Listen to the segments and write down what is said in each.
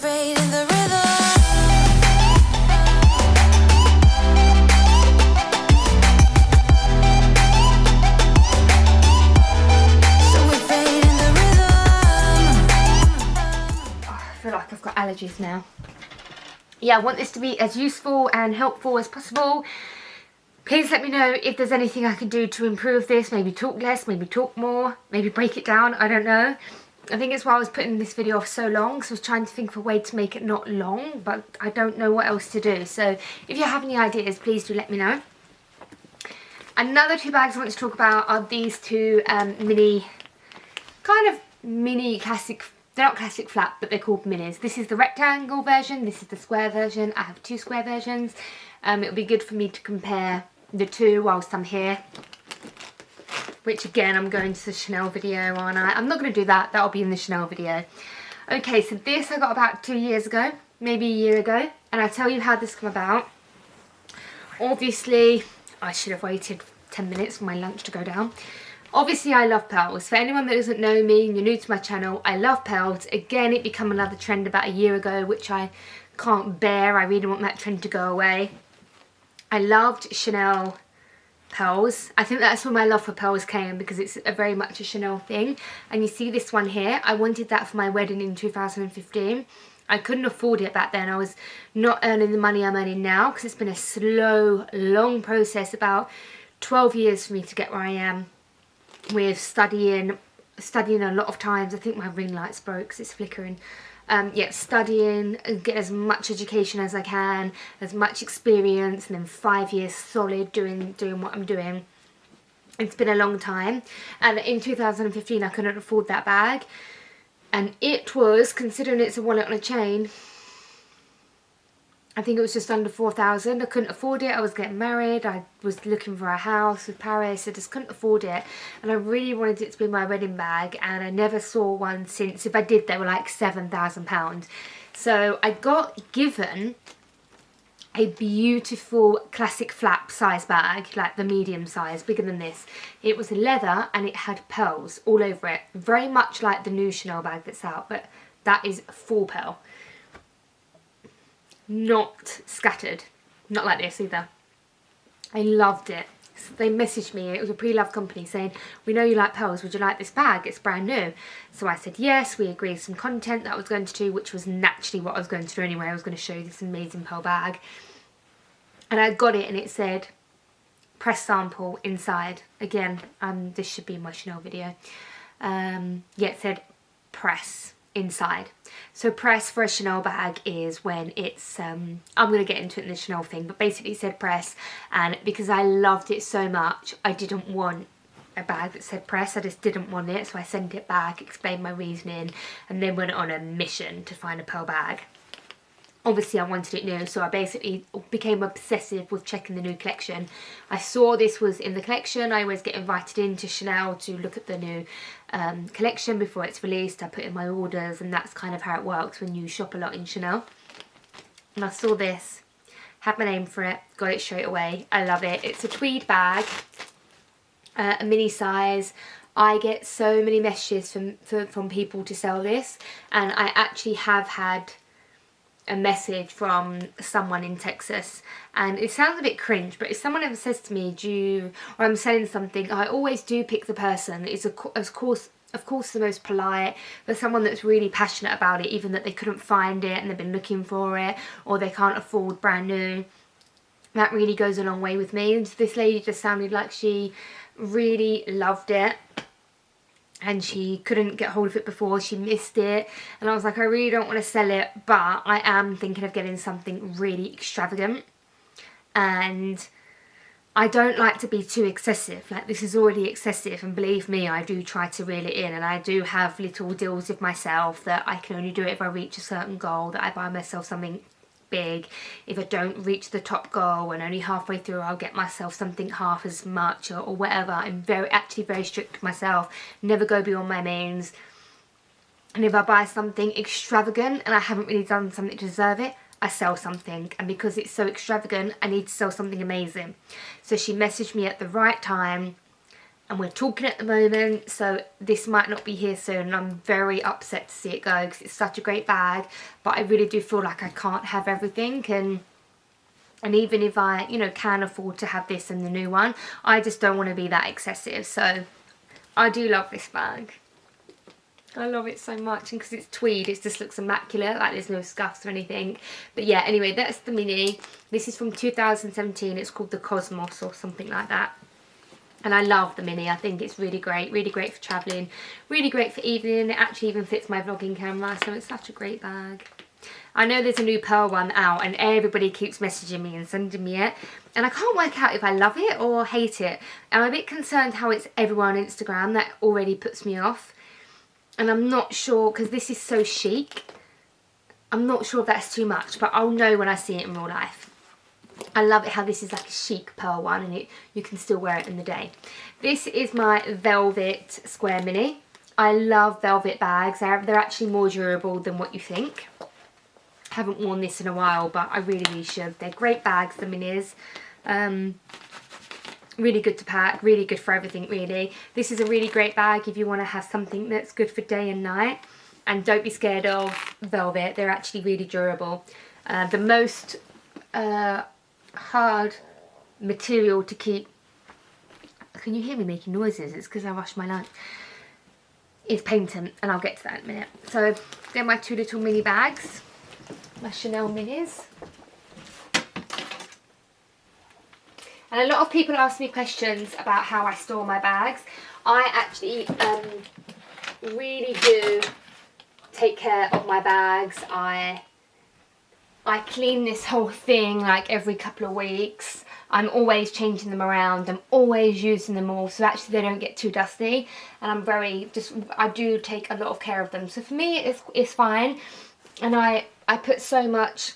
afraid of the rhythm. I feel like I've got allergies now. Yeah, I want this to be as useful and helpful as possible. Please let me know if there's anything I can do to improve this. Maybe talk less, maybe talk more, maybe break it down, I don't know. I think it's why I was putting this video off so long, because I was trying to think of a way to make it not long, but I don't know what else to do. So if you have any ideas, please do let me know. Another two bags I want to talk about are these two mini classic. They're not classic flat, but they're called minis. This is the rectangle version, this is the square version. I have two square versions. It'll be good for me to compare the two whilst I'm here. Which again, I'm going to the Chanel video, aren't I? I'm not going to do that, that'll be in the Chanel video. Okay, so this I got about 2 years ago, maybe a year ago. And I'll tell you how this came about. Obviously, I should have waited 10 minutes for my lunch to go down. Obviously, I love pearls. For anyone that doesn't know me and you're new to my channel, I love pearls. Again, it became another trend about a year ago, which I can't bear. I really want that trend to go away. I loved Chanel pearls. I think that's where my love for pearls came, because it's very much a Chanel thing. And you see this one here, I wanted that for my wedding in 2015. I couldn't afford it back then. I was not earning the money I'm earning now, because it's been a slow, long process, about 12 years for me to get where I am. With studying a lot of times. I think my ring light's broke because it's flickering. Yeah, studying and get as much education as I can, as much experience, and then 5 years solid doing what I'm doing. It's been a long time, and in 2015 I couldn't afford that bag, and it was, considering it's a wallet on a chain, I think it was just under 4,000. I couldn't afford it. I was getting married. I was looking for a house with Paris. I just couldn't afford it. And I really wanted it to be my wedding bag. And I never saw one since. If I did, they were like £7,000. So I got given a beautiful classic flap size bag, like the medium size, bigger than this. It was leather and it had pearls all over it. Very much like the new Chanel bag that's out, but that is full pearl. Not scattered, not like this either. I loved it. So they messaged me, it was a pre-loved company, saying, we know you like pearls, would you like this bag? It's brand new. So I said yes. We agreed some content that I was going to do, which was naturally what I was going to do anyway. I was going to show you this amazing pearl bag. And I got it and it said press sample inside. Again, this should be in my Chanel video. Yeah, it said press inside. So press for a Chanel bag is when it's I'm going to get into it in the Chanel thing, but basically it said press, and because I loved it so much, I didn't want a bag that said press. I just didn't want it, so I sent it back, explained my reasoning, and then went on a mission to find a pearl bag. Obviously I wanted it new, so I basically became obsessive with checking the new collection. I saw this was in the collection. I always get invited into Chanel to look at the new collection before it's released. I put in my orders, and that's kind of how it works when you shop a lot in Chanel. And I saw this, had my name for it, got it straight away. I love it. It's a tweed bag, a mini size. I get so many messages from people to sell this, and I actually have had a message from someone in Texas, and it sounds a bit cringe, but if someone ever says to me, or I'm selling something, I always do pick the person that is of course the most polite, but someone that's really passionate about it, even that they couldn't find it and they've been looking for it, or they can't afford brand new. That really goes a long way with me. And this lady just sounded like she really loved it, and she couldn't get hold of it before, she missed it, and I was like, I really don't want to sell it, but I am thinking of getting something really extravagant, and I don't like to be too excessive. Like, this is already excessive, and believe me, I do try to reel it in, and I do have little deals with myself that I can only do it if I reach a certain goal, that I buy myself something big. If I don't reach the top goal and only halfway through, I'll get myself something half as much, or whatever. I'm actually very strict with myself, never go beyond my means. And if I buy something extravagant and I haven't really done something to deserve it, I sell something, and because it's so extravagant, I need to sell something amazing. So she messaged me at the right time, and we're talking at the moment, so this might not be here soon, and I'm very upset to see it go because it's such a great bag, but I really do feel like I can't have everything, and even if I, you know, can afford to have this and the new one, I just don't want to be that excessive. So I do love this bag. I love it so much, and because it's tweed, it just looks immaculate, like there's no scuffs or anything. But yeah, anyway, that's the mini. This is from 2017. It's called the Cosmos or something like that. And I love the mini. I think it's really great for travelling, really great for evening. It actually even fits my vlogging camera, so it's such a great bag. I know there's a new pearl one out, and everybody keeps messaging me and sending me it, and I can't work out if I love it or hate it. I'm a bit concerned how it's everywhere on Instagram. That already puts me off. And I'm not sure, because this is so chic, I'm not sure if that's too much, but I'll know when I see it in real life. I love it how this is like a chic pearl one, and you can still wear it in the day. This is my velvet square mini. I love velvet bags. They're actually more durable than what you think. I haven't worn this in a while, but I really should. They're great bags, the minis. Really good to pack, really good for everything really. This is a really great bag if you want to have something that's good for day and night. And don't be scared of velvet, they're actually really durable. The most hard material to keep, can you hear me making noises? It's because I rushed my lunch. Is patent, and I'll get to that in a minute. So they're my two little mini bags, my Chanel minis. And a lot of people ask me questions about how I store my bags. I actually really do take care of my bags. I clean this whole thing like every couple of weeks. I'm always changing them around. I'm always using them all, so actually they don't get too dusty. And I'm I do take a lot of care of them. So for me, it's fine. And I put so much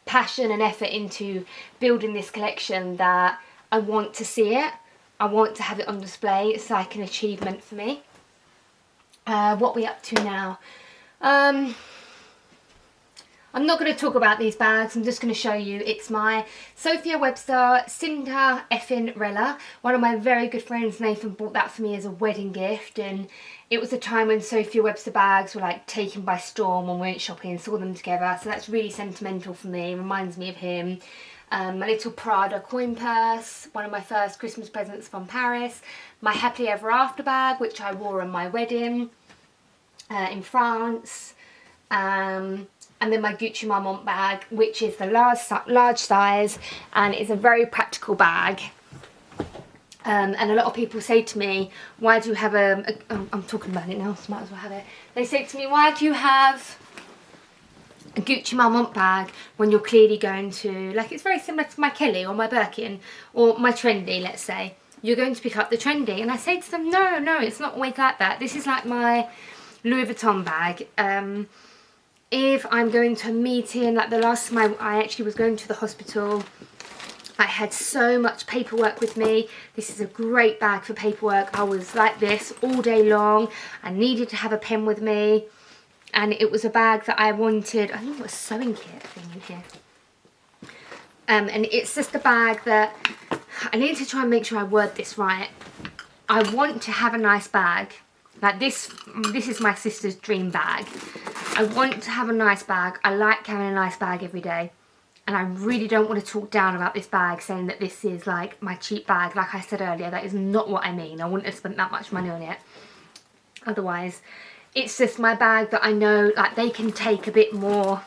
passion and effort into building this collection that I want to see it. I want to have it on display. It's like an achievement for me. What are we up to now? I'm not going to talk about these bags. I'm just going to show you. It's my Sophia Webster Cinder Effin Rella. One of my very good friends, Nathan, bought that for me as a wedding gift, and it was a time when Sophia Webster bags were like taken by storm when we went shopping and saw them together. So that's really sentimental for me. It reminds me of him. My little Prada coin purse, one of my first Christmas presents from Paris. My Happily Ever After bag, which I wore on my wedding in France. And then my Gucci Marmont bag, which is the large size, and it's a very practical bag. And a lot of people say to me, why do you have I'm talking about it now, so might as well have it. They say to me, why do you have a Gucci Marmont bag when you're clearly going to, like, it's very similar to my Kelly or my Birkin or my Trendy, let's say. You're going to pick up the Trendy. And I say to them, no, it's not always like that. This is like my Louis Vuitton bag. If I'm going to a meeting, like the last time I actually was going to the hospital, I had so much paperwork with me. This is a great bag for paperwork. I was like this all day long. I needed to have a pen with me. And it was a bag that I wanted. I think it was a sewing kit thing in here. And it's just a bag that, I need to try and make sure I word this right. I want to have a nice bag. Like this is my sister's dream bag. I want to have a nice bag. I like having a nice bag every day. And I really don't want to talk down about this bag, saying that this is like my cheap bag. Like I said earlier, that is not what I mean. I wouldn't have spent that much money on it otherwise. It's just my bag that I know, like, they can take a bit more.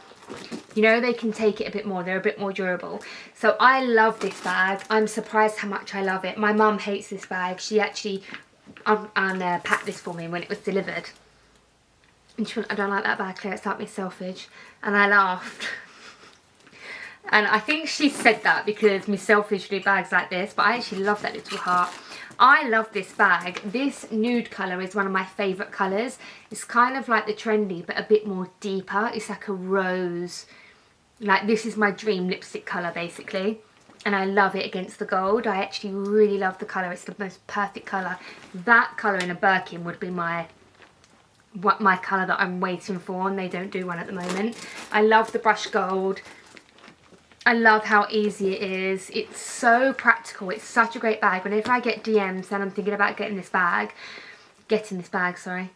You know, they can take it a bit more. They're a bit more durable. So I love this bag. I'm surprised how much I love it. My mum hates this bag. She actually packed this for me when it was delivered. And she went, I don't like that bag, Claire, it's like Miss Selfridge. And I laughed. And I think she said that because Miss Selfridge do bags like this, but I actually love that little heart. I love this bag. This nude colour is one of my favourite colours. It's kind of like the Trendy, but a bit more deeper. It's like a rose. Like, this is my dream lipstick colour, basically. And I love it against the gold. I actually really love the colour. It's the most perfect colour. That colour in a Birkin would be my colour that I'm waiting for, and they don't do one at the moment. I love the brushed gold. I love how easy it is. It's so practical. It's such a great bag. Whenever I get DMs and I'm thinking about getting this bag, sorry,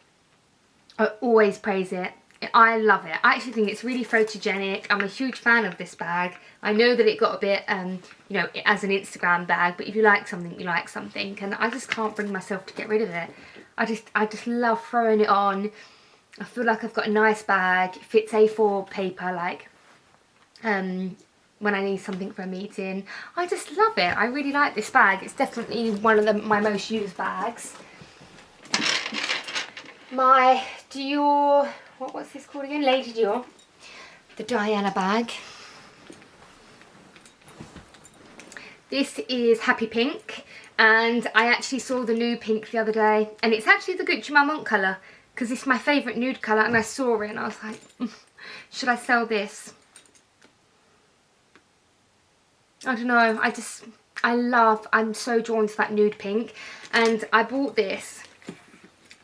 I always praise it. I love it. I actually think it's really photogenic. I'm a huge fan of this bag. I know that it got a bit, you know, as an Instagram bag, but if you like something, you like something. And I just can't bring myself to get rid of it. I just love throwing it on. I feel like I've got a nice bag. It fits A4 paper, like, when I need something for a meeting. I just love it. I really like this bag. It's definitely one of my most used bags. My Dior, what's this called again? Lady Dior. The Diana bag. This is Happy Pink, and I actually saw the new pink the other day, and it's actually the Gucci Marmont colour, because it's my favourite nude colour, and I saw it and I was like, should I sell this? I don't know, I'm so drawn to that nude pink, and I bought this,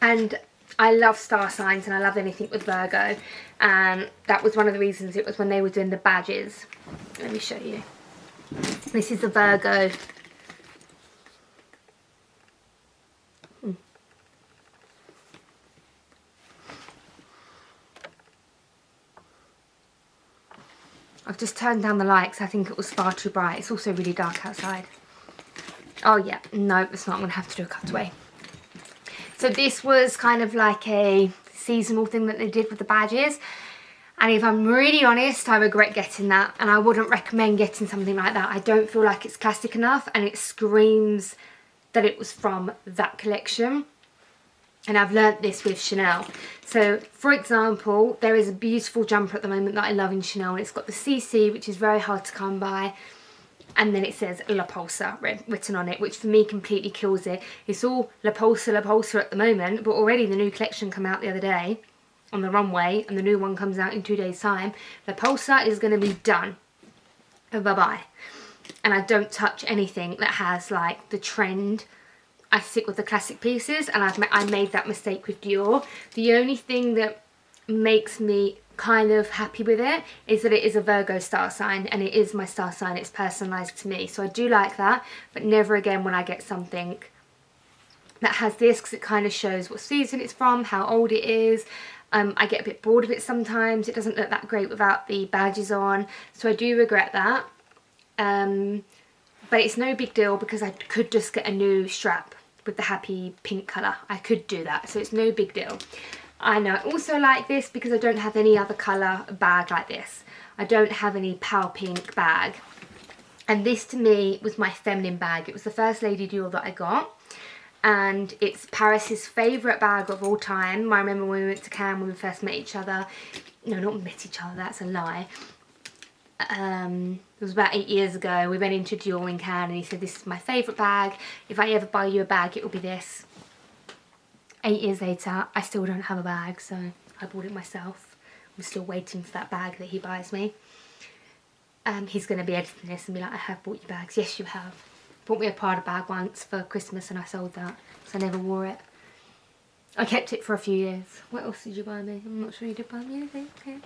and I love star signs and I love anything with Virgo, and that was one of the reasons. It was when they were doing the badges. Let me show you. This is a Virgo. I've just turned down the light because I think it was far too bright. It's also really dark outside. Oh yeah, no, it's not. I'm going to have to do a cutaway. So this was kind of like a seasonal thing that they did with the badges. And if I'm really honest, I regret getting that. And I wouldn't recommend getting something like that. I don't feel like it's classic enough, and it screams that it was from that collection. And I've learnt this with Chanel. So, for example, there is a beautiful jumper at the moment that I love in Chanel. And it's got the CC, which is very hard to come by. And then it says La Pulsa written on it, which for me completely kills it. It's all La Pulsa at the moment, but already the new collection came out the other day on the runway, and the new one comes out in 2 days' time. La Pulsa is going to be done. Bye-bye. And I don't touch anything that has, like, the trend. I stick with the classic pieces, and I made that mistake with Dior. The only thing that makes me kind of happy with it is that it is a Virgo star sign, and it is my star sign. It's personalised to me, so I do like that, but never again when I get something that has this, because it kind of shows what season it's from, how old it is. I get a bit bored of it sometimes. It doesn't look that great without the badges on, so I do regret that. But it's no big deal because I could just get a new strap with the happy pink colour. I could do that, so it's no big deal. I know I also like this because I don't have any other colour bag like this. I don't have any pale pink bag. And this to me was my feminine bag. It was the first Lady Dior that I got. And it's Paris's favourite bag of all time. I remember when we went to Cannes when we first met each other. No, not met each other, that's a lie. It was about 8 years ago. We went into Dior in Cannes and he said, this is my favourite bag. If I ever buy you a bag, it will be this. 8 years later, I still don't have a bag, so I bought it myself. I'm still waiting for that bag that he buys me. He's going to be editing this and be like, I have bought you bags. Yes, you have. Bought me a Prada bag once for Christmas and I sold that because I never wore it. I kept it for a few years. What else did you buy me? I'm not sure you did buy me anything. Okay.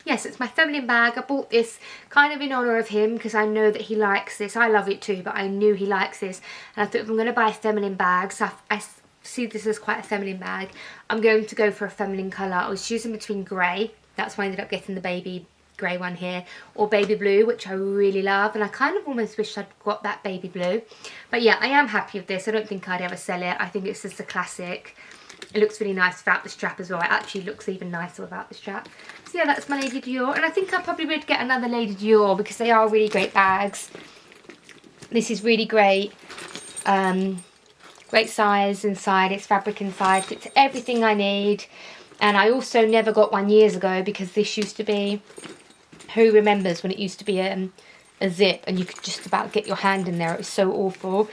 Yes, it's my feminine bag. I bought this kind of in honour of him because I know that he likes this. I love it too, but I knew he likes this. And I thought if I'm going to buy a feminine bag, so I see this as quite a feminine bag, I'm going to go for a feminine colour. I was choosing between grey. That's why I ended up getting the baby grey one here, or baby blue, which I really love, and I kind of almost wish I'd got that baby blue. But yeah, I am happy with this. I don't think I'd ever sell it. I think it's just a classic. It looks really nice without the strap as well. It actually looks even nicer without the strap. So yeah, that's my Lady Dior, and I think I probably would get another Lady Dior because they are really great bags. This is really great. Great size inside, it's fabric inside, fits everything I need. And I also never got one years ago because this used to be, who remembers when it used to be a zip and you could just about get your hand in there? It was so awful.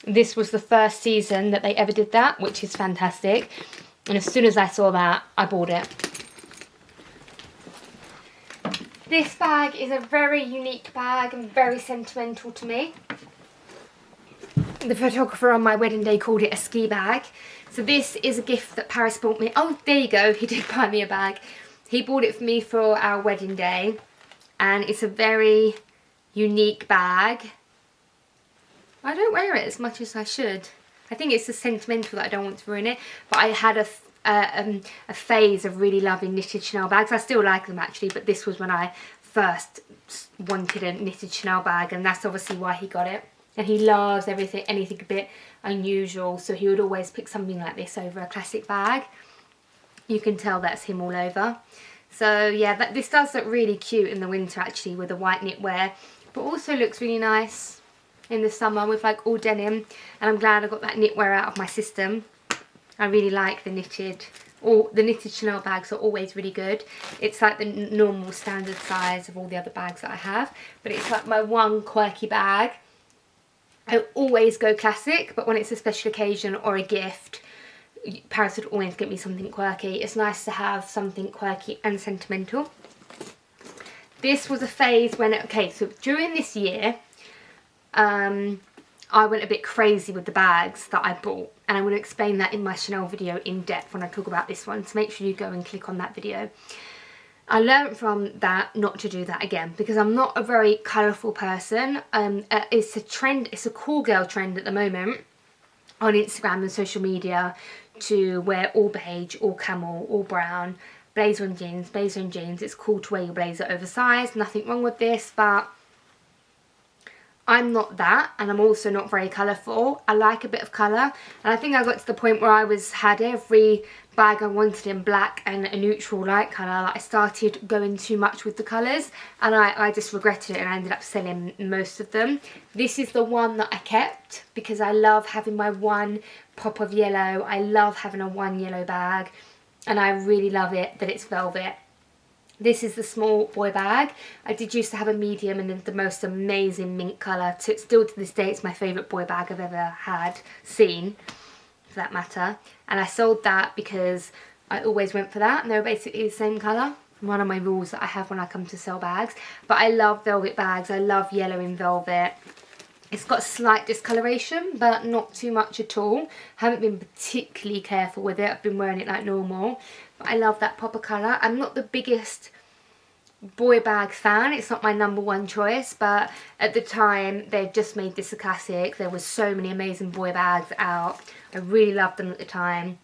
This was the first season that they ever did that, which is fantastic. And as soon as I saw that, I bought it. This bag is a very unique bag and very sentimental to me. The photographer on my wedding day called it a ski bag. So this is a gift that Paris bought me. Oh, there you go. He did buy me a bag. He bought it for me for our wedding day. and it's a very unique bag. I don't wear it as much as I should. I think it's the Sentimental that I don't want to ruin it, but I had a phase of really loving knitted Chanel bags. I still like them actually, but this was when I first wanted a knitted Chanel bag, and that's obviously why he got it. And he loves everything, anything a bit unusual, so he would always pick something like this over a classic bag. You can tell that's him all over. So yeah, this does look really cute in the winter actually with the white knitwear, but also looks really nice in the summer with like all denim. And I'm glad I got that knitwear out of my system. I really like the knitted. The knitted Chanel bags are always really good. It's like the normal standard size of all the other bags that I have, but it's like my one quirky bag. I always go classic, but when it's a special occasion or a gift, Paris would always get me something quirky. It's nice to have something quirky and sentimental. This was a phase when, okay, so during this year, I went a bit crazy with the bags that I bought, and I'm going to explain that in my Chanel video in depth when I talk about this one, so make sure you go and click on that video. I learned from that not to do that again, because I'm not a very colourful person. It's a trend, it's a cool girl trend at the moment on Instagram and social media to wear all beige, all camel, all brown, blazer and jeans, blazer and jeans. It's cool to wear your blazer oversized, nothing wrong with this, but I'm not that, and I'm also not very colourful. I like a bit of colour, and I think I got to the point where I had every bag I wanted in black and a neutral light colour. Like I started going too much with the colours, and I just regretted it, and I ended up selling most of them. This is the one that I kept because I love having my one pop of yellow. I love having a one yellow bag, and I really love it that it's velvet. This is the small boy bag. I did used to have a medium and the most amazing mint colour. Still to this day, it's my favourite boy bag I've ever seen, for that matter. And I sold that because I always went for that, and they were basically the same colour. One of my rules that I have when I come to sell bags. But I love velvet bags. I love yellow in velvet. It's got slight discoloration, but not too much at all. Haven't been particularly careful with it. I've been wearing it like normal. But I love that pop of colour. I'm not the biggest boy bag fan. It's not my #1 choice, but at the time they'd just made this a classic. There was so many amazing boy bags out. I really loved them at the time.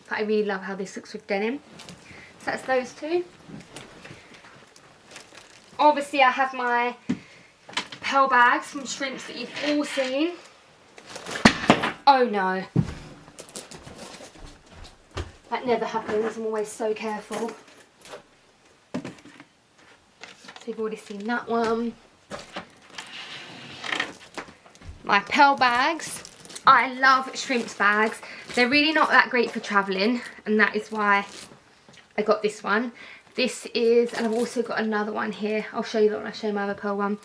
But I really love how this looks with denim. So that's those two. Obviously I have my Pearl bags from Shrimps that you've all seen. Oh no. That never happens. I'm always so careful. So you've already seen that one. My Pearl bags. I love Shrimps bags. They're really not that great for travelling, and that is why I got this one. This is, and I've also got another one here. I'll show you that when I show you my other Pearl one.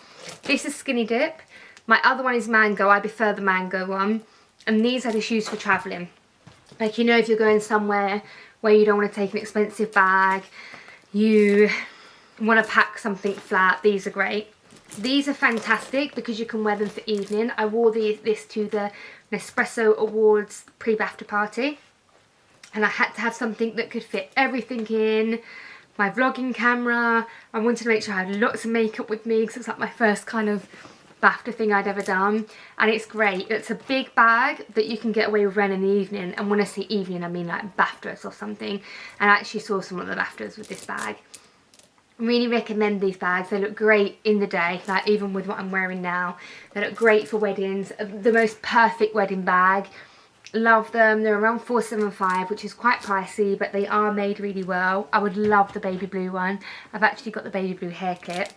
This is Skinny Dip. My other one is Mango. I prefer the Mango one. And these I just use for travelling. Like, you know, if you're going somewhere where you don't want to take an expensive bag, you want to pack something flat, these are great. These are fantastic because you can wear them for evening. I wore this to the Nespresso Awards pre-BAFTA party. And I had to have something that could fit everything in. My vlogging camera. I wanted to make sure I had lots of makeup with me because it's like my first kind of BAFTA thing I'd ever done, and it's great. It's a big bag that you can get away with wearing in the evening, and when I say evening I mean like BAFTAs or something, and I actually saw some of the BAFTAs with this bag. I really recommend these bags. They look great in the day, like even with what I'm wearing now. They look great for weddings. The most perfect wedding bag. Love them. They're around £4.75, which is quite pricey, but they are made really well. I would love the baby blue one. I've actually got the baby blue hair clip.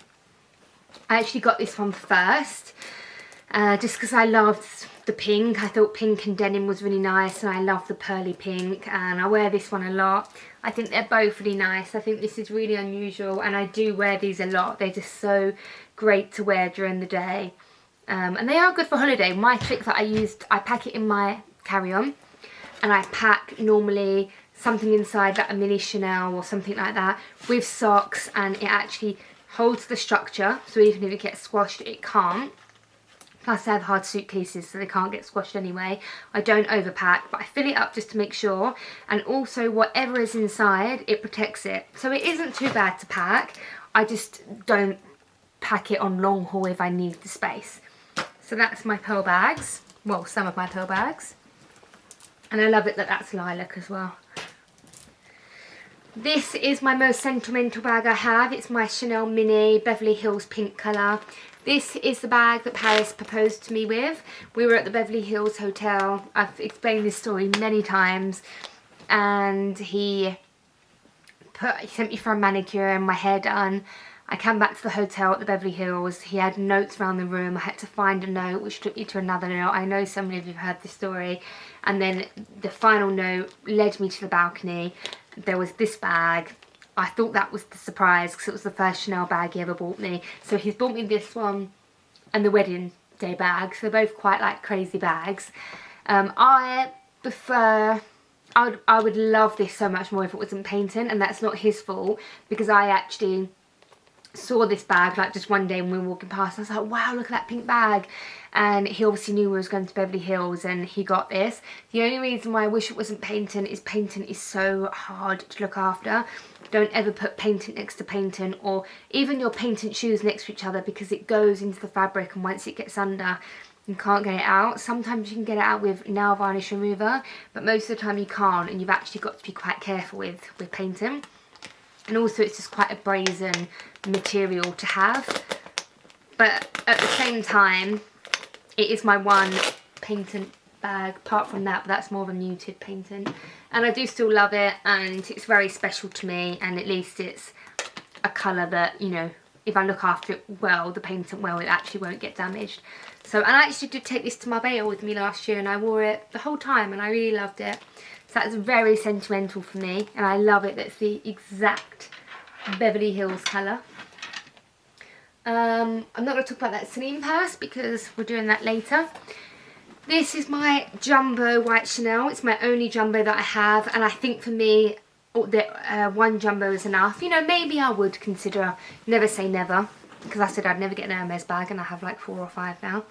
I actually got this one first, just because I loved the pink. I thought pink and denim was really nice, and I love the pearly pink, and I wear this one a lot. I think they're both really nice. I think this is really unusual, and I do wear these a lot. They're just so great to wear during the day, and they are good for holiday. My trick that I used, I pack it in my carry-on, and I pack normally something inside, like a mini Chanel or something like that, with socks, and it actually holds the structure, so even if it gets squashed it can't. Plus I have hard suitcases, so they can't get squashed anyway. I don't overpack, but I fill it up just to make sure, and also whatever is inside, it protects it. So it isn't too bad to pack. I just don't pack it on long haul if I need the space. So that's my pearl bags. Well, some of my pearl bags. And I love it that that's lilac as well. This is my most sentimental bag I have. It's my Chanel Mini Beverly Hills pink colour. This is the bag that Paris proposed to me with. We were at the Beverly Hills Hotel. I've explained this story many times. And he sent me for a manicure and my hair done. I came back to the hotel at the Beverly Hills. He had notes around the room. I had to find a note which took me to another note. I know some of you have heard this story. And then the final note led me to the balcony. There was this bag. I thought that was the surprise because it was the first Chanel bag he ever bought me. So he's bought me this one and the wedding day bag. So they're both quite like crazy bags. I would love this so much more if it wasn't painted, and that's not his fault because I actually saw this bag like just one day when we were walking past. I was like, wow, look at that pink bag. And he obviously knew we was going to Beverly Hills and he got this. The only reason why I wish it wasn't painting is painting is so hard to look after. Don't ever put painting next to painting, or even your painting shoes next to each other, because it goes into the fabric and once it gets under you can't get it out. Sometimes you can get it out with nail varnish remover, but most of the time you can't, and you've actually got to be quite careful with painting. And also it's just quite a brazen material to have, but at the same time it is my one painting bag. Apart from that, but that's more of a muted painting, and I do still love it and it's very special to me, and at least it's a colour that, you know, if I look after it well, the painting well, it actually won't get damaged. So, and I actually did take this to Marbella with me last year and I wore it the whole time and I really loved it. So that's very sentimental for me, and I love it. That's the exact Beverly Hills colour. I'm not going to talk about that Celine purse because we're doing that later. This is my jumbo white Chanel. It's my only jumbo that I have, and I think for me one jumbo is enough. You know, maybe I would consider, never say never, because I said I'd never get an Hermes bag and I have like 4 or 5 now.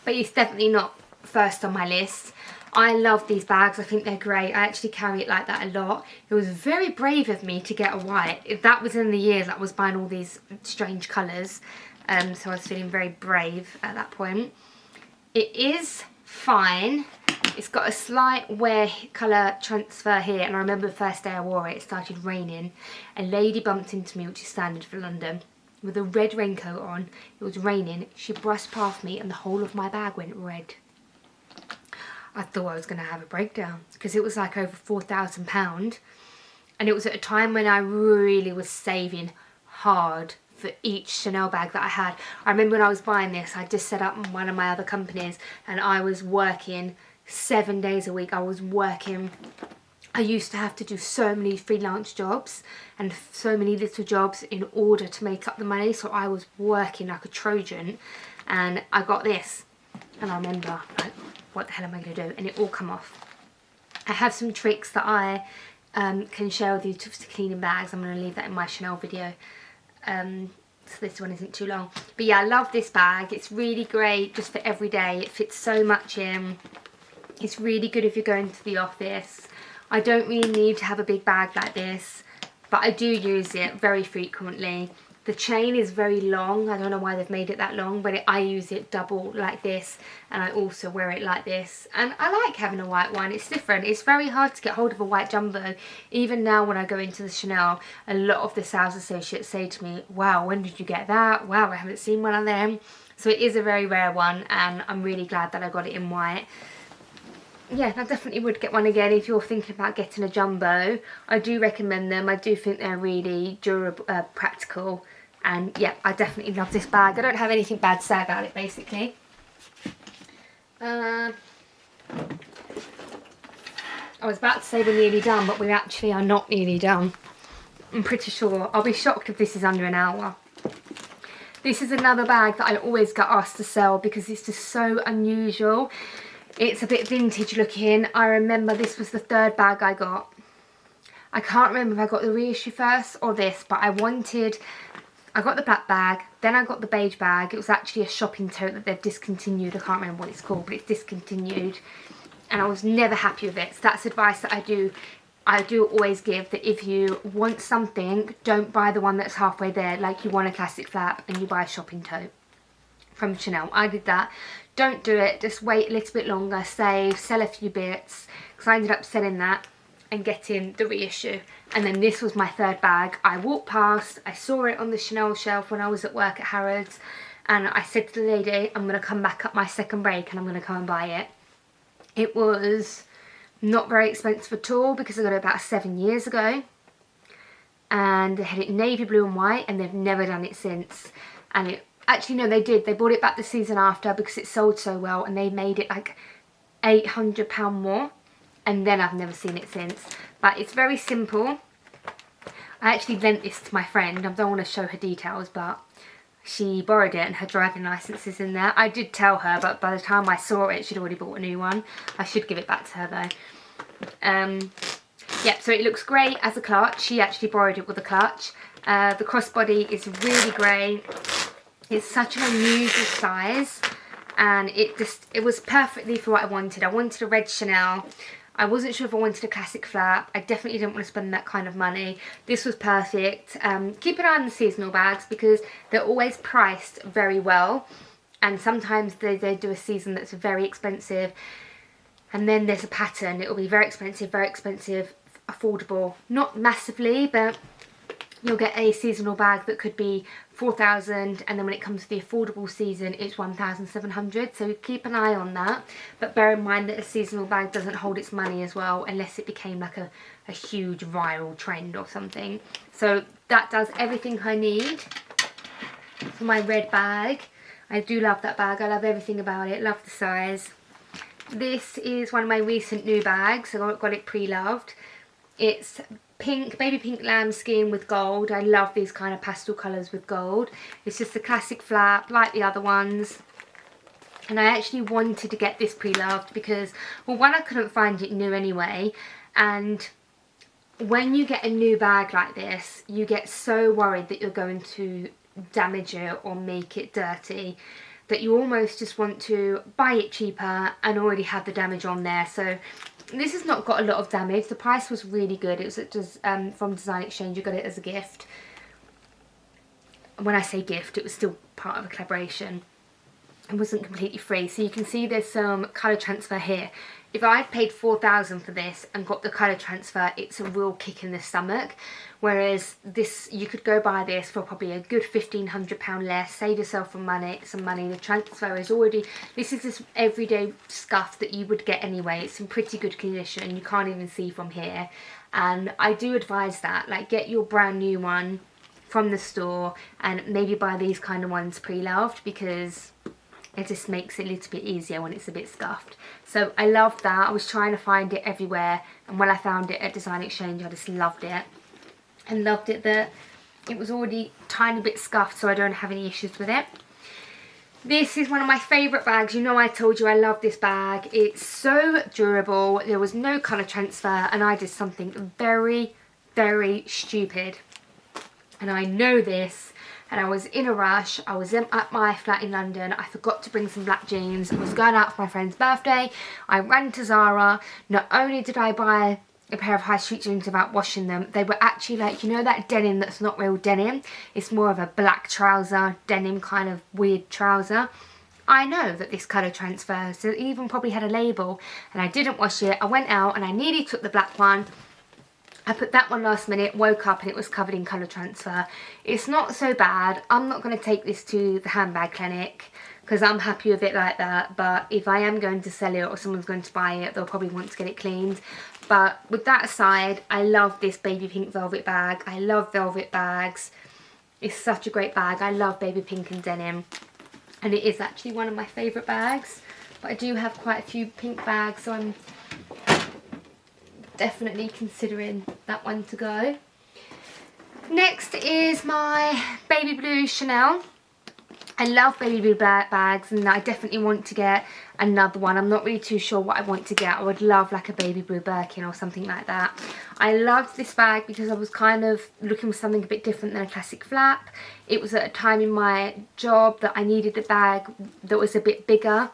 But it's definitely not first on my list. I love these bags. I think they're great. I actually carry it like that a lot. It was very brave of me to get a white. If that was in the years that I was buying all these strange colours. So I was feeling very brave at that point. It is fine. It's got a slight wear colour transfer here, and I remember the first day I wore it, it started raining. A lady bumped into me, which is standard for London, with a red raincoat on. It was raining. She brushed past me and the whole of my bag went red. I thought I was going to have a breakdown because it was like over £4,000, and it was at a time when I really was saving hard for each Chanel bag that I had. I remember when I was buying this, I just set up one of my other companies and I was working 7 days a week. I was working. I used to have to do so many freelance jobs and so many little jobs in order to make up the money, so I was working like a Trojan, and I got this and I remember like, what the hell am I going to do? And it all come off. I have some tricks that I can share with you to cleaning bags. I'm going to leave that in my Chanel video. So this one isn't too long. But yeah, I love this bag. It's really great just for every day. It fits so much in. It's really good if you're going to the office. I don't really need to have a big bag like this, but I do use it very frequently. The chain is very long. I don't know why they've made it that long, but I use it double like this, and I also wear it like this. And I like having a white one. It's different. It's very hard to get hold of a white jumbo. Even now when I go into the Chanel, a lot of the sales associates say to me, wow, when did you get that? Wow, I haven't seen one of them. So it is a very rare one, and I'm really glad that I got it in white. Yeah, I definitely would get one again if you're thinking about getting a jumbo. I do recommend them. I do think they're really durable, practical. And yeah, I definitely love this bag. I don't have anything bad to say about it, basically. I was about to say we're nearly done, but we actually are not nearly done. I'm pretty sure. I'll be shocked if this is under an hour. This is another bag that I always get asked to sell because it's just so unusual. It's a bit vintage looking. I remember this was the 3rd bag I got. I can't remember if I got the reissue first or this, but I got the black bag, then I got the beige bag. It was actually a shopping tote that they've discontinued. I can't remember what it's called, but it's discontinued. And I was never happy with it. So that's advice that I do I do always give that if you want something, don't buy the one that's halfway there. Like you want a classic flap and you buy a shopping tote from Chanel. I did that. Don't do it. Just wait a little bit longer, save, sell a few bits, because I ended up selling that and getting the reissue. And then this was my third bag. I walked past, I saw it on the Chanel shelf when I was at work at Harrods, and I said to the lady, I'm going to come back up my second break and I'm going to come and buy it. It was not very expensive at all because I got it about 7 years ago, and they had it navy blue and white, and they've never done it since. And it actually, no, they did. They brought it back the season after because it sold so well, and they made it like £800 more, and then I've never seen it since. But it's very simple. I actually lent this to my friend. I don't want to show her details, but she borrowed it and her driving licence is in there. I did tell her, but by the time I saw it, she'd already bought a new one. I should give it back to her though. Yep, so it looks great as a clutch. She actually borrowed it with a clutch. The crossbody is really great. It's such an unusual size, and it was perfectly for what I wanted. I wanted a red Chanel. I wasn't sure if I wanted a classic flap. I definitely didn't want to spend that kind of money. This was perfect. Keep an eye on the seasonal bags because they're always priced very well, and sometimes they do a season that's very expensive, and then there's a pattern. It will be very expensive, affordable. Not massively, but you'll get a seasonal bag that could be 4,000, and then when it comes to the affordable season, it's 1,700. So keep an eye on that, but bear in mind that a seasonal bag doesn't hold its money as well unless it became like a huge viral trend or something. So that does everything I need for my red bag. I do love that bag. I love everything about it. Love the size. This is one of my recent new bags. I got it pre-loved. It's pink, baby pink lambskin with gold. I love these kind of pastel colours with gold. It's just a classic flap like the other ones, and I actually wanted to get this pre-loved because, well, one, I couldn't find it new anyway, and when you get a new bag like this, you get so worried that you're going to damage it or make it dirty that you almost just want to buy it cheaper and already have the damage on there. So this has not got a lot of damage. The price was really good. It was from Design Exchange. You got it as a gift. When I say gift, it was still part of a collaboration. It wasn't completely free. So you can see there's some colour transfer here. If I'd paid 4,000 for this and got the colour transfer, it's a real kick in the stomach. Whereas this, you could go buy this for probably a good £1,500 less, save yourself some money. The transfer is already, this is this everyday scuff that you would get anyway. It's in pretty good condition. You can't even see from here. And I do advise that, like, get your brand new one from the store and maybe buy these kind of ones pre-loved, because it just makes it a little bit easier when it's a bit scuffed. So I love that. I was trying to find it everywhere, and when I found it at Design Exchange, I just loved it. And loved it that it was already a tiny bit scuffed, so I don't have any issues with it. This is one of my favourite bags. You know, I told you I love this bag. It's so durable. There was no colour transfer, and I did something very, very stupid. And I know this, and I was in a rush. I was at my flat in London. I forgot to bring some black jeans. I was going out for my friend's birthday. I ran to Zara. Not only did I buy a pair of high street jeans without washing them, they were actually like, you know, that denim that's not real denim? It's more of a black trouser, denim kind of weird trouser. I know that this colour transfers, so it even probably had a label, and I didn't wash it. I went out and I nearly took the black one. I put that one last minute, woke up and it was covered in colour transfer. It's not so bad. I'm not going to take this to the handbag clinic because I'm happy with it like that, but if I am going to sell it or someone's going to buy it, they'll probably want to get it cleaned. But with that aside, I love this baby pink velvet bag. I love velvet bags. It's such a great bag. I love baby pink and denim, and it is actually one of my favourite bags. But I do have quite a few pink bags, so I'm definitely considering that one to go. Next is my baby blue Chanel. I love baby blue bags, and I definitely want to get another one. I'm not really too sure what I want to get. I would love like a baby blue Birkin or something like that. I loved this bag because I was kind of looking for something a bit different than a classic flap. It was at a time in my job that I needed a bag that was a bit bigger.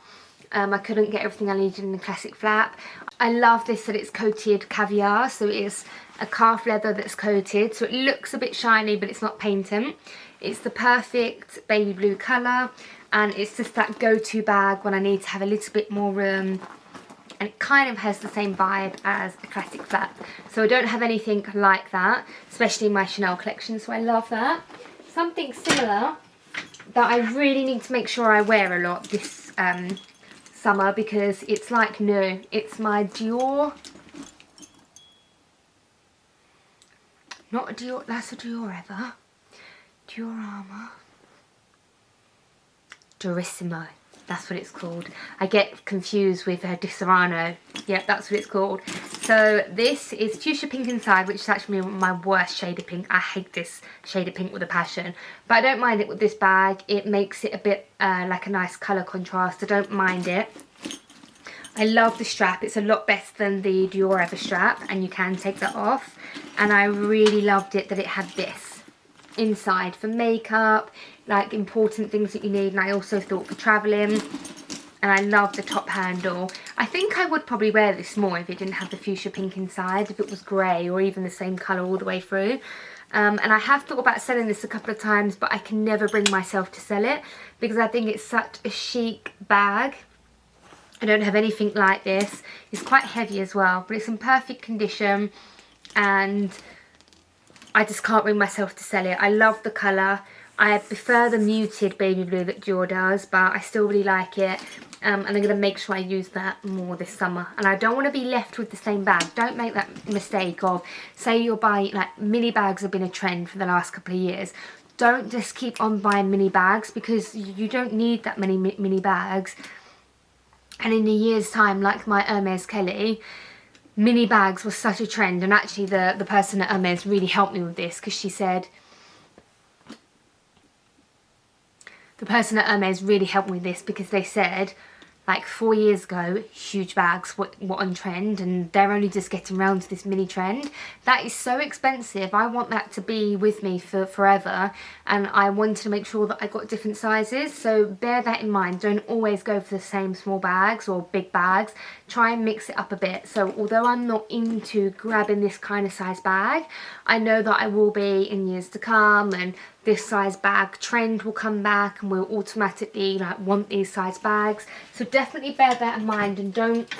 I couldn't get everything I needed in the classic flap. I love this that it's coated caviar, so it's a calf leather that's coated, so it looks a bit shiny but it's not painting. It's the perfect baby blue colour, and it's just that go-to bag when I need to have a little bit more room, and it kind of has the same vibe as a classic flap. So I don't have anything like that, especially in my Chanel collection, so I love that. Something similar that I really need to make sure I wear a lot this summer because it's like new. It's my Dior, not a Dior, that's a Dior ever. Dior Armour. Durissimo. That's what it's called. I get confused with Disaronno. Yep, that's what it's called. So this is fuchsia pink inside, which is actually my worst shade of pink. I hate this shade of pink with a passion. But I don't mind it with this bag. It makes it a bit like a nice colour contrast. I don't mind it. I love the strap. It's a lot better than the Dior Ever strap, and you can take that off. And I really loved it that it had this inside for makeup, like important things that you need, and I also thought for travelling. And I love the top handle. I think I would probably wear this more if it didn't have the fuchsia pink inside, if it was grey or even the same colour all the way through. And I have thought about selling this a couple of times, but I can never bring myself to sell it because I think it's such a chic bag. I don't have anything like this. It's quite heavy as well, but it's in perfect condition, and I just can't bring myself to sell it. I love the colour. I prefer the muted baby blue that Dior does, but I still really like it. And I'm going to make sure I use that more this summer. And I don't want to be left with the same bag. Don't make that mistake of, say you're buying, like, mini bags have been a trend for the last couple of years. Don't just keep on buying mini bags because you don't need that many mini bags. And in a year's time, like my Hermes Kelly, mini bags was such a trend. And actually the person at Hermes really helped me with this because she said, the person at Hermes really helped me with this because they said, like 4 years ago, huge bags were on trend, and they're only just getting around to this mini trend. That is so expensive. I want that to be with me for forever, and I wanted to make sure that I got different sizes. So bear that in mind. Don't always go for the same small bags or big bags. Try and mix it up a bit. So although I'm not into grabbing this kind of size bag, I know that I will be in years to come, and this size bag trend will come back and we'll automatically like want these size bags. So definitely bear that in mind, and don't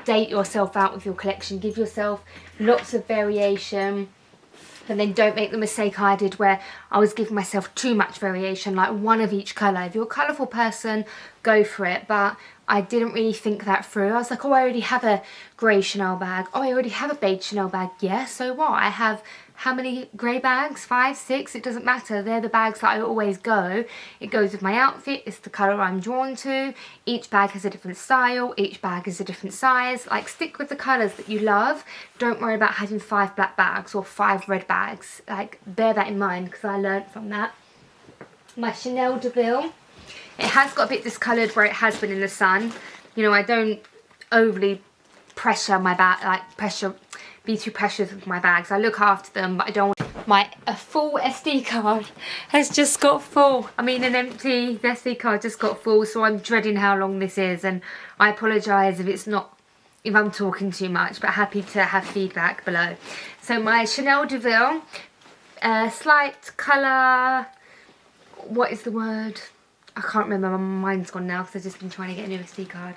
date yourself out with your collection. Give yourself lots of variation, and then don't make the mistake I did where I was giving myself too much variation, like one of each colour. If you're a colourful person, go for it, but I didn't really think that through. I was like, oh, I already have a grey Chanel bag. Oh, I already have a beige Chanel bag. Yeah, so what? I have how many grey bags? 5, 6? It doesn't matter. They're the bags that I always go. It goes with my outfit. It's the colour I'm drawn to. Each bag has a different style. Each bag is a different size. Like, stick with the colours that you love. Don't worry about having 5 black bags or 5 red bags. Like, bear that in mind because I learnt from that. My Chanel DeVille. It has got a bit discoloured where it has been in the sun. You know, I don't overly pressure my bag, like be too precious with my bags. I look after them, but I don't. A full SD card has just got full. I mean, an empty SD card just got full, so I'm dreading how long this is, and I apologise if I'm talking too much, but happy to have feedback below. So my Chanel DeVille, slight colour, what is the word? I can't remember, my mind's gone now because I've just been trying to get a new SD card.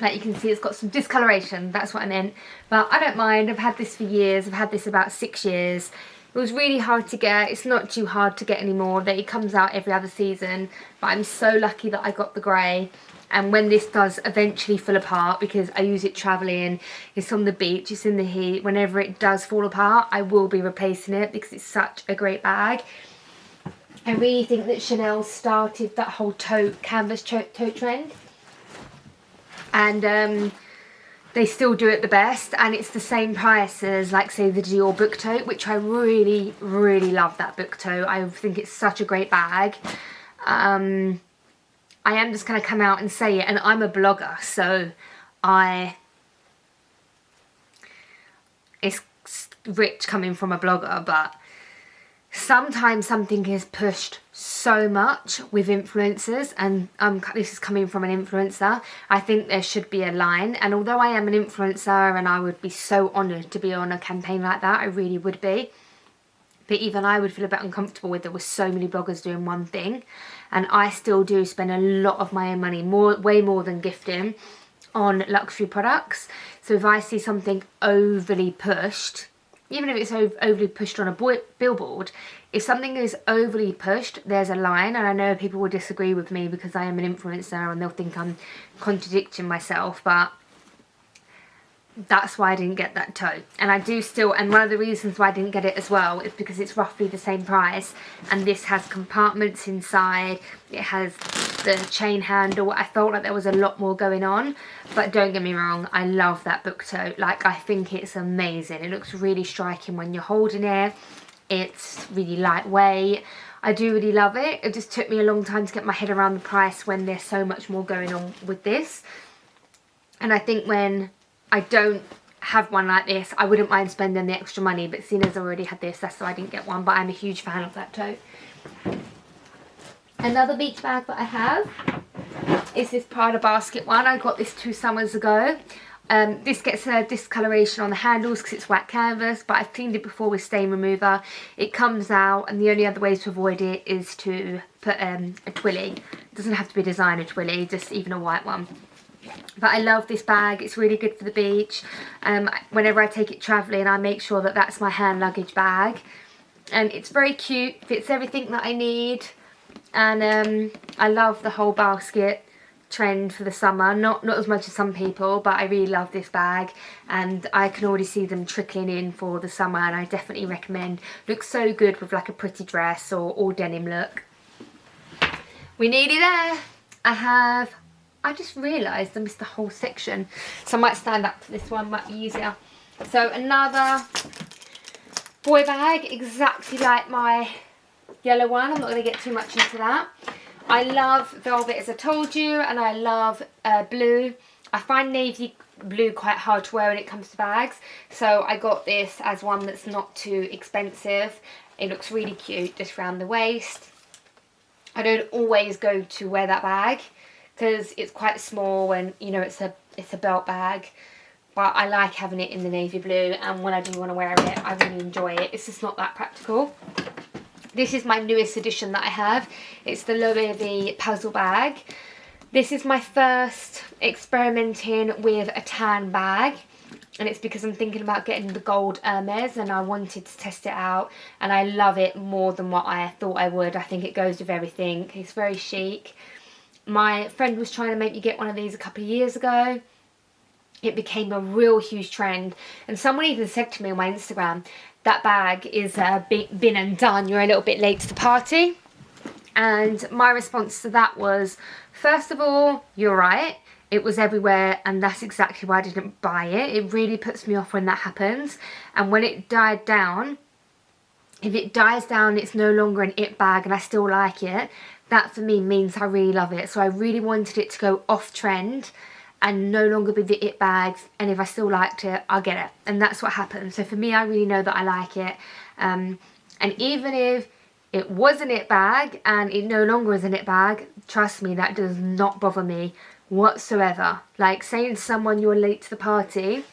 Like you can see, it's got some discoloration, that's what I meant. But I don't mind, I've had this for years, I've had this about 6 years. It was really hard to get, it's not too hard to get anymore. It comes out every other season, but I'm so lucky that I got the grey. And when this does eventually fall apart, because I use it travelling, it's on the beach, it's in the heat, whenever it does fall apart, I will be replacing it because it's such a great bag. I really think that Chanel started that whole tote, canvas tote trend. And they still do it the best, and it's the same price as, like, say, the Dior book tote, which I really, really love that book tote. I think it's such a great bag. I am just going to come out and say it, and I'm a blogger, so it's rich coming from a blogger, but sometimes something is pushed so much with influencers, and this is coming from an influencer. I think there should be a line, and although I am an influencer and I would be so honoured to be on a campaign like that, I really would be, but even I would feel a bit uncomfortable with there were so many bloggers doing one thing, and I still do spend a lot of my own money, way more than gifting, on luxury products. So if I see something overly pushed, even if it's overly pushed on a billboard, if something is overly pushed, there's a line, and I know people will disagree with me because I am an influencer and they'll think I'm contradicting myself, but that's why I didn't get that tote. And I do still, and one of the reasons why I didn't get it as well is because it's roughly the same price, and this has compartments inside, it has the chain handle. I felt like there was a lot more going on, but don't get me wrong, I love that book tote. Like, I think it's amazing. It looks really striking when you're holding it. It's really lightweight. I do really love it. It just took me a long time to get my head around the price when there's so much more going on with this. And I think when I don't have one like this, I wouldn't mind spending the extra money, but seeing as I already had this, that's why I didn't get one. But I'm a huge fan of that tote. Another beach bag that I have is this Prada basket one. I got this 2 summers ago. This gets a discoloration on the handles because it's white canvas, but I've cleaned it before with stain remover. It comes out, and the only other way to avoid it is to put a twilly. It doesn't have to be a designer twilly, just even a white one. But I love this bag. It's really good for the beach. Whenever I take it travelling, I make sure that that's my hand luggage bag. And it's very cute, fits everything that I need. And I love the whole basket trend for the summer. Not as much as some people, but I really love this bag. And I can already see them trickling in for the summer, and I definitely recommend. Looks so good with like a pretty dress or all denim look. We're nearly there. I just realised I missed the whole section, so I might stand up for this one, might be easier. So another boy bag, exactly like my yellow one. I'm not going to get too much into that. I love velvet, as I told you, and I love blue. I find navy blue quite hard to wear when it comes to bags, so I got this as one that's not too expensive. It looks really cute just around the waist. I don't always go to wear that bag because it's quite small, and you know it's a belt bag, but I like having it in the navy blue, and when I do want to wear it, I really enjoy it. It's just not that practical. This is my newest addition that I have. It's the Loewe puzzle bag. This is my first experimenting with a tan bag, and it's because I'm thinking about getting the gold Hermes, and I wanted to test it out, and I love it more than what I thought I would. I think it goes with everything. It's very chic. My friend was trying to make me get one of these a couple of years ago. It became a real huge trend, and someone even said to me on my Instagram, that bag is been and done, you're a little bit late to the party. And my response to that was, first of all, you're right, it was everywhere, and that's exactly why I didn't buy it. It really puts me off when that happens. And when it died down, if it dies down, it's no longer an it bag and I still like it, that for me means I really love it. So I really wanted it to go off trend and no longer be the it bags, and if I still liked it, I'll get it. And that's what happened. So for me, I really know that I like it. And even if it was an it bag and it no longer is an it bag, trust me, that does not bother me whatsoever. Like saying to someone you're late to the party,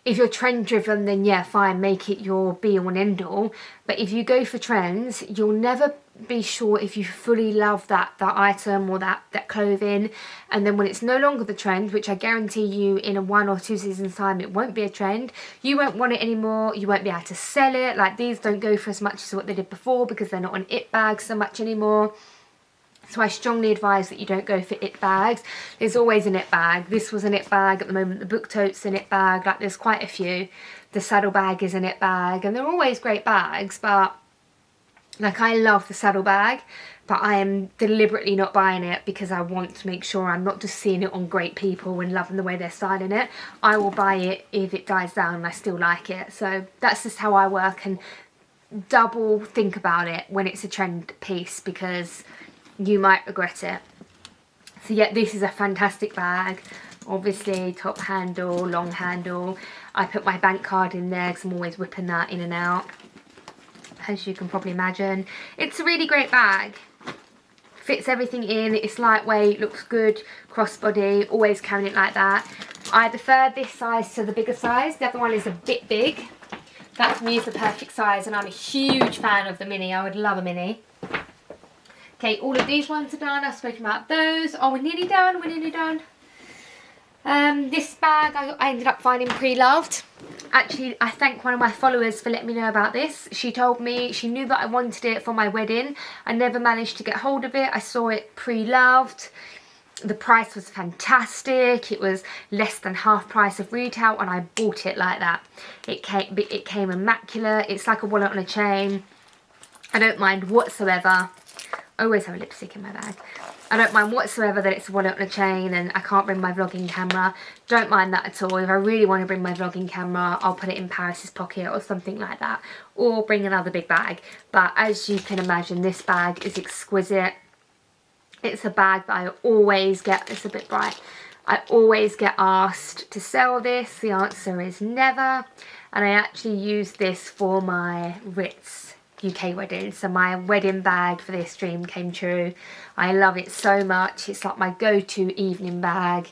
if you're trend driven, then yeah, fine, make it your be all and end all. But if you go for trends, you'll never be sure if you fully love that item or that clothing. And then when it's no longer the trend, which I guarantee you in a 1 or 2 seasons time it won't be a trend, you won't want it anymore, you won't be able to sell it. Like these don't go for as much as what they did before because they're not on it bags so much anymore. So I strongly advise that you don't go for it bags. There's always an it bag. This was an it bag at the moment. The book tote's an it bag. Like there's quite a few. The saddle bag is an it bag, and they're always great bags. But like I love the saddle bag, but I am deliberately not buying it because I want to make sure I'm not just seeing it on great people and loving the way they're styling it. I will buy it if it dies down and I still like it. So that's just how I work, and double think about it when it's a trend piece because you might regret it. So yeah, this is a fantastic bag. Obviously top handle, long handle. I put my bank card in there because I'm always whipping that in and out. as you can probably imagine. It's a really great bag. Fits everything in, it's lightweight, looks good, crossbody, always carrying it like that. I prefer this size to the bigger size. The other one is a bit big. That for me is the perfect size, and I'm a huge fan of the mini. I would love a mini. Okay, all of these ones are done. I've spoken about those. Oh, we're nearly done, we're nearly done. This bag I ended up finding pre-loved. Actually, I thank one of my followers for letting me know about this. She told me she knew that I wanted it for my wedding. I never managed to get hold of it. I saw it pre-loved. The price was fantastic. It was less than half price of retail, and I bought it like that. It came immaculate. It's like a wallet on a chain. I don't mind whatsoever. I always have a lipstick in my bag. I don't mind whatsoever that it's a wallet on a chain and I can't bring my vlogging camera. Don't mind that at all. If I really want to bring my vlogging camera, I'll put it in Paris's pocket or something like that. Or bring another big bag. But as you can imagine, this bag is exquisite. It's a bag that I always get, it's a bit bright. I always get asked to sell this. The answer is never. And I actually use this for my Ritz UK wedding, so my wedding bag for this dream came true. I love it so much. It's like my go-to evening bag.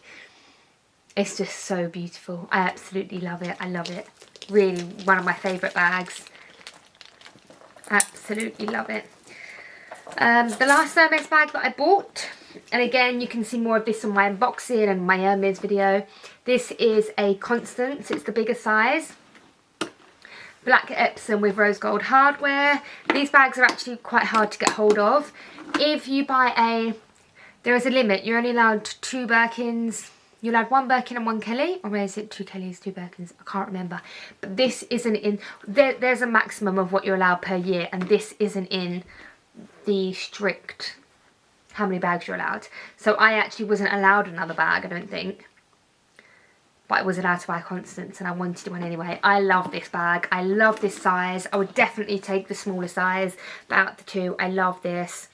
It's just so beautiful. I absolutely love it. I love it. Really one of my favourite bags. Absolutely love it. The last Hermes bag that I bought, and again you can see more of this on my unboxing and my Hermes video. This is a Constance. It's the bigger size. Black Epsom with rose gold hardware. These bags are actually quite hard to get hold of. If you buy there is a limit. You're only allowed 2 Birkins. You're allowed 1 Birkin and 1 Kelly. Or is it 2 Kellys, 2 Birkins? I can't remember. But this isn't in... There's a maximum of what you're allowed per year. And this isn't in the strict how many bags you're allowed. So I actually wasn't allowed another bag, I don't think. But I was allowed to buy Constance and I wanted one anyway. I love this bag. I love this size. I would definitely take the smaller size. But out of the two, I love this.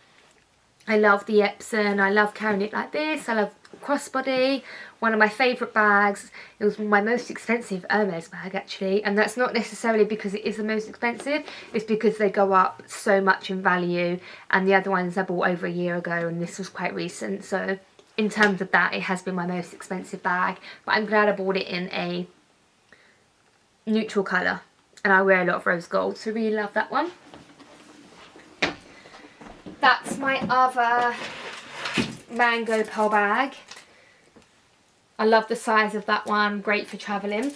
I love the Epsom. I love carrying it like this. I love crossbody. One of my favourite bags. It was my most expensive Hermes bag actually. And that's not necessarily because it is the most expensive. It's because they go up so much in value. And the other ones I bought over a year ago and this was quite recent. So in terms of that, it has been my most expensive bag. But I'm glad I bought it in a neutral colour. And I wear a lot of rose gold, so really love that one. That's my other mango pearl bag. I love the size of that one. Great for travelling.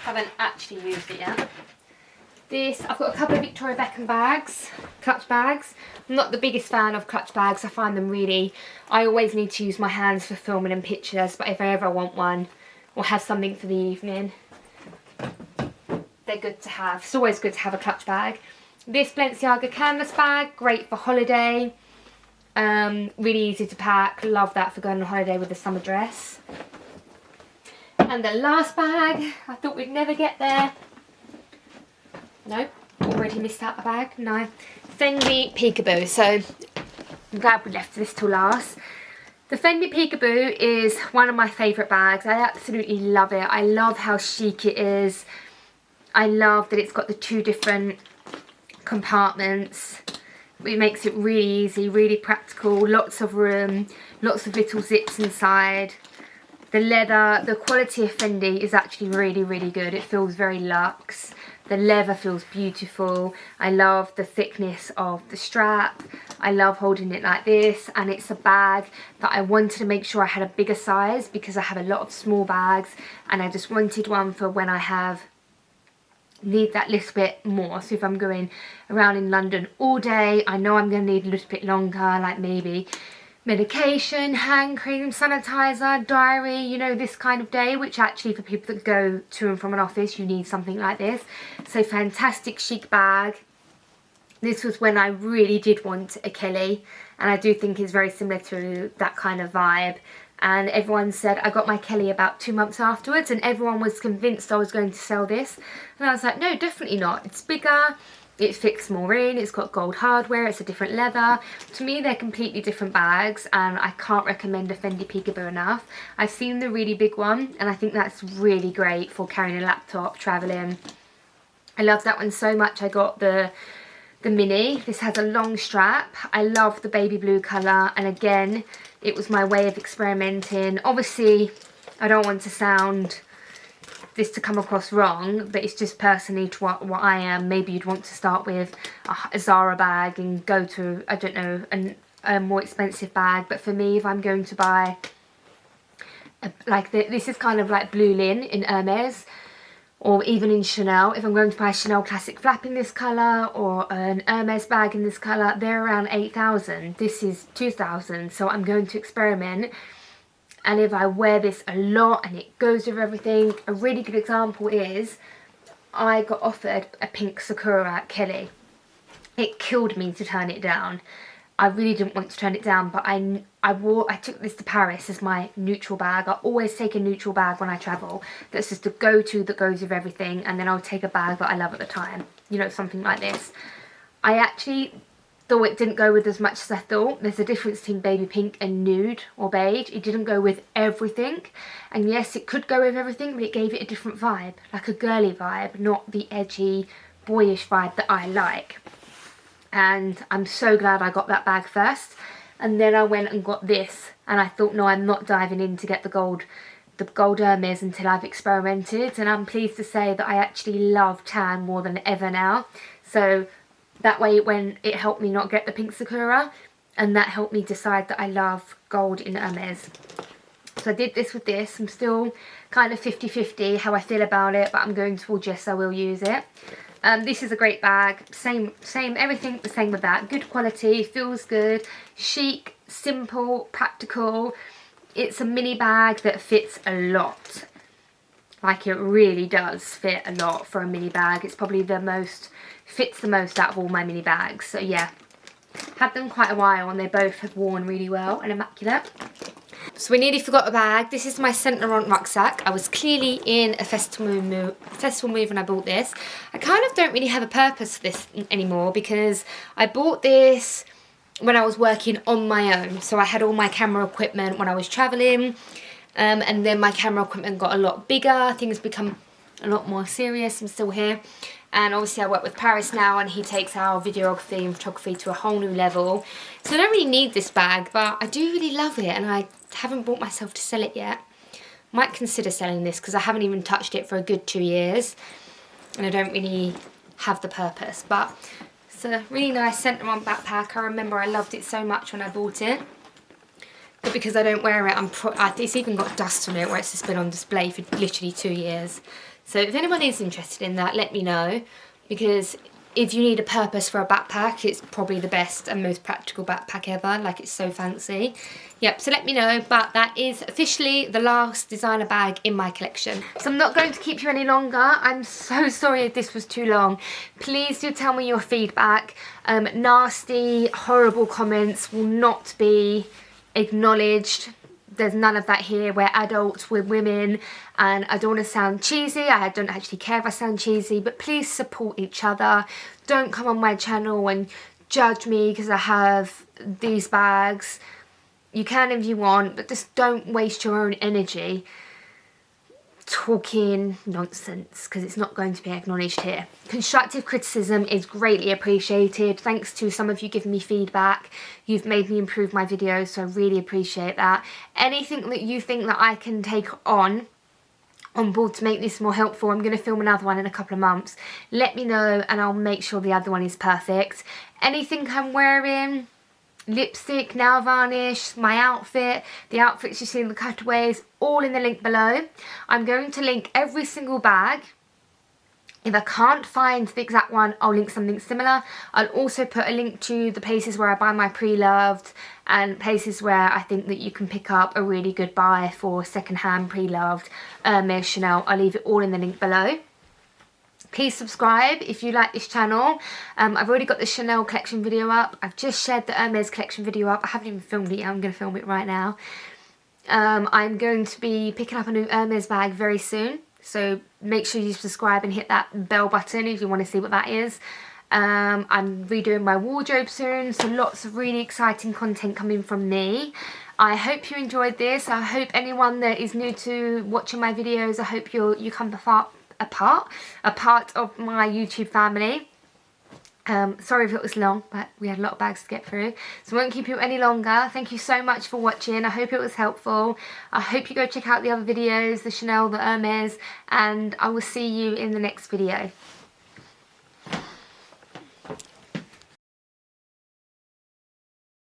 Haven't actually used it yet. I've got a couple of Victoria Beckham bags, clutch bags. I'm not the biggest fan of clutch bags. I find them really... I always need to use my hands for filming and pictures, but if I ever want one or have something for the evening, they're good to have. It's always good to have a clutch bag. This Balenciaga canvas bag, great for holiday. Really easy to pack. Love that for going on holiday with a summer dress. And the last bag, I thought we'd never get there. Nope, already missed out the bag. No. Fendi Peekaboo. So I'm glad we left this till last. The Fendi Peekaboo is one of my favourite bags. I absolutely love it. I love how chic it is. I love that it's got the 2 different compartments. It makes it really easy, really practical. Lots of room, lots of little zips inside. The leather, the quality of Fendi is actually really, really good. It feels very luxe. The leather feels beautiful. I love the thickness of the strap. I love holding it like this, and it's a bag that I wanted to make sure I had a bigger size because I have a lot of small bags and I just wanted one for when I need that little bit more. So if I'm going around in London all day, I know I'm going to need a little bit longer, like maybe medication, hand cream, sanitizer, diary, you know, this kind of day, which actually for people that go to and from an office, you need something like this. So fantastic chic bag. This was when I really did want a Kelly, and I do think it's very similar to that kind of vibe. And everyone said, I got my Kelly about 2 months afterwards, and everyone was convinced I was going to sell this. And I was like, no, definitely not. It's bigger. It fits more in, it's got gold hardware, it's a different leather. To me, they're completely different bags, and I can't recommend a Fendi Peekaboo enough. I've seen the really big one, and I think that's really great for carrying a laptop, travelling. I love that one so much. I got the mini. This has a long strap. I love the baby blue colour, and again, it was my way of experimenting. Obviously, I don't want to sound this to come across wrong, but it's just personally to what I am. Maybe you'd want to start with a Zara bag and go to, I don't know, a more expensive bag. But for me, if I'm going to buy this is kind of like blue lin in Hermes, or even in Chanel. If I'm going to buy a Chanel classic flap in this colour or an Hermes bag in this colour, they're around 8,000. This is 2,000, so I'm going to experiment. And if I wear this a lot and it goes with everything, a really good example is I got offered a pink Sakura at Kelly. It killed me to turn it down. I really didn't want to turn it down, but I took this to Paris as my neutral bag. I always take a neutral bag when I travel. That's just a go-to that goes with everything, and then I'll take a bag that I love at the time. You know, something like this. I actually thought it didn't go with as much as I thought. There's a difference between baby pink and nude or beige. It didn't go with everything. And yes, it could go with everything, but it gave it a different vibe. Like a girly vibe, not the edgy, boyish vibe that I like. And I'm so glad I got that bag first. And then I went and got this. And I thought, no, I'm not diving in to get the gold Hermes until I've experimented. And I'm pleased to say that I actually love tan more than ever now. So that way it helped me not get the pink Sakura. And that helped me decide that I love gold in Hermes. So I did this with this. I'm still kind of 50-50 how I feel about it. But I'm going towards yes, I will use it. This is a great bag, same, everything the same with that. Good quality, feels good, chic, simple, practical. It's a mini bag that fits a lot. Like, it really does fit a lot for a mini bag. It's probably fits the most out of all my mini bags. So yeah, had them quite a while and they both have worn really well and immaculate. So we nearly forgot a bag. This is my Sentimental rucksack. I was clearly in a festival mood when I bought this. I kind of don't really have a purpose for this anymore because I bought this when I was working on my own. So I had all my camera equipment when I was travelling, and then my camera equipment got a lot bigger. Things become a lot more serious. I'm still here. And obviously I work with Paris now, and he takes our videography and photography to a whole new level. So I don't really need this bag, but I do really love it, and I haven't bought myself to sell it yet. Might consider selling this because I haven't even touched it for a good 2 years, and I don't really have the purpose. But it's a really nice Sentimental backpack. I remember I loved it so much when I bought it. But because I don't wear it, it's even got dust on it where it's just been on display for literally 2 years. So if anyone is interested in that, let me know, because if you need a purpose for a backpack, it's probably the best and most practical backpack ever. Like, it's so fancy. Yep, so let me know. But that is officially the last designer bag in my collection. So I'm not going to keep you any longer. I'm so sorry if this was too long. Please do tell me your feedback. Nasty, horrible comments will not be acknowledged. There's none of that here. We're adults, we're women, and I don't want to sound cheesy. I don't actually care if I sound cheesy, but please support each other. Don't come on my channel and judge me because I have these bags. You can if you want, but just don't waste your own energy talking nonsense, because it's not going to be acknowledged here. Constructive criticism is greatly appreciated. Thanks to some of you giving me feedback. You've made me improve my videos, so I really appreciate that. Anything that you think that I can take on board to make this more helpful, I'm going to film another one in a couple of months. Let me know and I'll make sure the other one is perfect. Anything I'm wearing, lipstick, nail varnish, my outfit, the outfits you see in the cutaways, all in the link below. I'm going to link every single bag. If I can't find the exact one, I'll link something similar. I'll also put a link to the places where I buy my pre-loved and places where I think that you can pick up a really good buy for second-hand pre-loved Hermes, Chanel. I'll leave it all in the link below. Please subscribe if you like this channel. I've already got the Chanel collection video up. I've just shared the Hermes collection video up. I haven't even filmed it yet. I'm going to film it right now. I'm going to be picking up a new Hermes bag very soon. So make sure you subscribe and hit that bell button if you want to see what that is. I'm redoing my wardrobe soon. So lots of really exciting content coming from me. I hope you enjoyed this. I hope anyone that is new to watching my videos, I hope you come a part of my YouTube family. Sorry if it was long, but we had a lot of bags to get through, so I won't keep you any longer. Thank you so much for watching. I hope it was helpful. I hope you go check out the other videos, the Chanel, the Hermes, and I will see you in the next video.